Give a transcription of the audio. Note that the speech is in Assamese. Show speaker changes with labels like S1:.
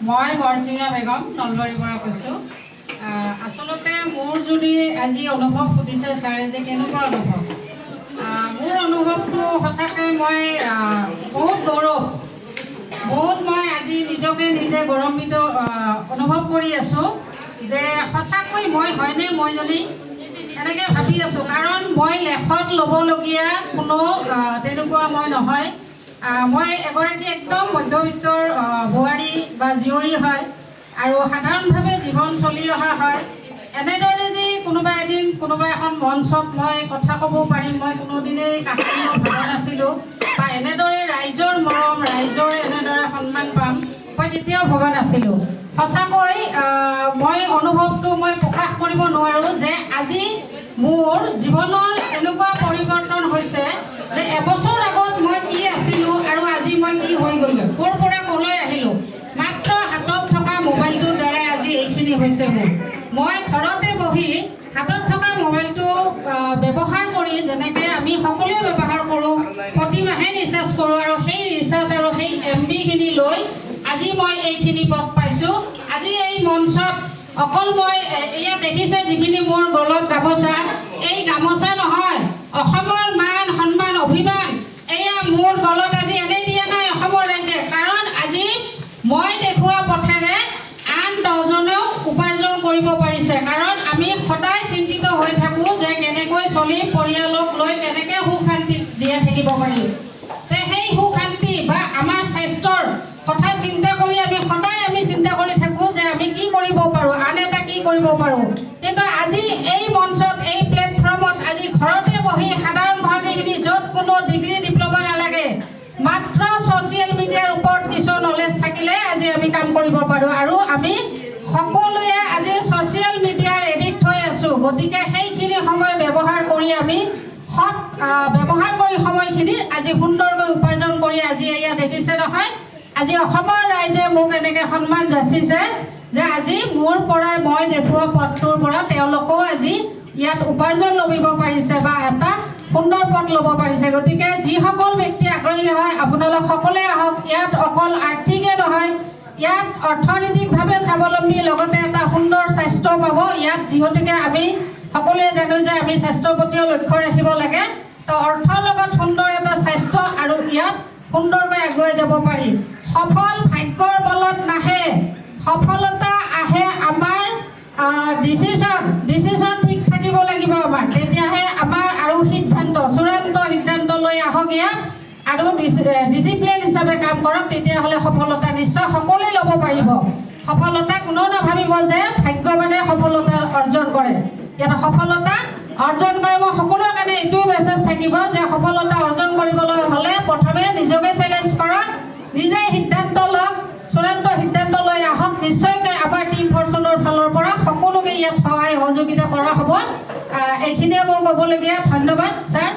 S1: মই বৰজিঙা বেগম নলবাৰীৰ পৰা কৈছোঁ। আচলতে মোৰ যদি আজি অনুভৱ সুধিছে ছাৰে যে কেনেকুৱা অনুভৱ, মোৰ অনুভৱটো সঁচাকৈ মই বহুত গৌৰৱ, মই আজি নিজকে নিজে গৌৰৱান্বিত অনুভৱ কৰি আছোঁ যে সঁচাকৈ মই হয়নে মইজনী এনেকৈ ভাবি আছোঁ। কাৰণ মই লেখত ল'বলগীয়া কোনো তেনেকুৱা মই নহয়। মই এগৰাকী একদম মধ্যবিত্তৰ বোৱাৰী বা জীয়ৰী হয় আৰু সাধাৰণভাৱে জীৱন চলি অহা হয়। এনেদৰে যে কোনোবা এদিন কোনোবা এখন মঞ্চত মই কথা ক'ব পাৰিম মই কোনোদিনেই কাহিনীও ভবা নাছিলোঁ, বা এনেদৰে ৰাইজৰ মৰম, ৰাইজৰ এনেদৰে সন্মান পাম মই কেতিয়াও ভবা নাছিলোঁ। সঁচাকৈ মই অনুভৱটো মই প্ৰকাশ কৰিব নোৱাৰোঁ যে আজি মোৰ জীৱনৰ এনেকুৱা পৰিৱৰ্তন হৈছে যে এবছৰ আগত মই কি আছিলোঁ আৰু আজি মই কি হৈ গ'লোঁ, ক'ৰ পৰা ক'লৈ আহিলোঁ। মাত্ৰ হাতত থকা মোবাইলটোৰ দ্বাৰাই আজি এইখিনি হৈছে মোৰ। মই ঘৰতে বহি হাতত থকা মোবাইলটো ব্যৱহাৰ কৰি যেনেকৈ আমি সকলোৱে ব্যৱহাৰ কৰোঁ, প্ৰতিমাহে ৰিচাৰ্জ কৰোঁ, আৰু সেই ৰিচাৰ্জ আৰু সেই MB-খিনি লৈ আজি মই এইখিনি পথ পাইছোঁ। আজি এই মঞ্চত অকল মই এয়া দেখিছে যিখিনি মোৰ গলত গামোচা, এই গামোচা নহয়, অসমৰ মান সন্মান অভিমান এয়া মোৰ গলত আজি এনেই দিয়া নাই অসমৰ ৰাইজে। কাৰণ আজি মই দেখুওৱা পথেৰে আন 10জনেও উপাৰ্জন কৰিব পাৰিছে। কাৰণ আমি সদায় চিন্তিত হৈ থাকোঁ যে কেনেকৈ চলি পৰিয়ালক লৈ কেনেকৈ সুখ শান্তি জীয়াই থাকিব পাৰিম। সেই সুখ শান্তি বা আমাৰ স্বাস্থ্যৰ কথা চিন্তা কৰি আমি সদায় চিন্তা কৰি থাকোঁ যে আমি কি কৰিব পাৰোঁ, আন এটা কি কৰিব পাৰোঁ। কিন্তু আজি এই মঞ্চত, এই প্লেটফৰ্মত আজি ঘৰতে বহি সাধাৰণ ভাৰতীয়খিনি য'ত কোনো ডিগ্ৰী ডিপ্ল'মা নালাগে, মাত্ৰ ছ'চিয়েল মিডিয়াৰ ওপৰত কিছু নলেজ থাকিলে আজি আমি কাম কৰিব পাৰোঁ। আৰু আমি সকলোৱে আজি ছ'চিয়েল মিডিয়াৰ এডিক্ট হৈ আছোঁ। গতিকে সেইখিনি সময় ব্যৱহাৰ কৰি আমি ব্যৱহাৰ কৰি সময়খিনি আজি সুন্দৰকৈ উপাৰ্জন কৰি আজি এয়া দেখিছে নহয়, আজি অসমৰ ৰাইজে মোক এনেকৈ সন্মান যাচিছে যে আজি মোৰ পৰাই মই দেখুওৱা পথটোৰ পৰা তেওঁলোকেও আজি ইয়াত উপাৰ্জন লভিব পাৰিছে বা এটা সুন্দৰ পথ ল'ব পাৰিছে। গতিকে যিসকল ব্যক্তি আগ্ৰহী হয় আপোনালোক সকলোৱে আহক। ইয়াত অকল আৰ্থিকে নহয়, ইয়াত অৰ্থনৈতিকভাৱে স্বাৱলম্বী, লগতে এটা সুন্দৰ স্বাস্থ্য পাব। ইয়াত যিহেতুকে আমি সকলোৱে জানো যে আমি স্বাস্থ্যৰ প্ৰতিও লক্ষ্য ৰাখিব লাগে, তো অৰ্থৰ লগত সুন্দৰ এটা স্বাস্থ্য আৰু ইয়াত সুন্দৰকৈ আগুৱাই যাব পাৰি। সফল ভাগ্যৰ বলত নাহে, সফলতা আহে আমাৰ ডিচিশ্যন ঠিক থাকিব লাগিব আমাৰ, তেতিয়াহে আমাৰ আৰু চূড়ান্ত সিদ্ধান্ত লৈ আহক ইয়াত আৰু ডিচিপ্লিন হিচাপে কাম কৰক, তেতিয়াহ'লে সফলতা নিশ্চয় সকলোৱে ল'ব পাৰিব। সফলতা কোনেও নাভাবিব যে ভাগ্যৱানে সফলতা অৰ্জন কৰে। ইয়াত সফলতা অৰ্জন কৰে মই সকলোৰে কাৰণে এইটোও মেছেজ থাকিব যে সফলতা অৰ্জন কৰিবলৈ হ'লে প্ৰথমে নিজকে চেলেঞ্জ কৰক, নিজে সিদ্ধান্ত লওক, চূড়ান্ত সিদ্ধান্ত লৈ আহক। নিশ্চয়কৈ আমাৰ টিম ফৰচুনৰ ফালৰ পৰা সকলোকে ইয়াত সহায় সহযোগিতা কৰা হ'ব। এইখিনিয়ে মোৰ ক'বলগীয়া। ধন্যবাদ ছাৰ।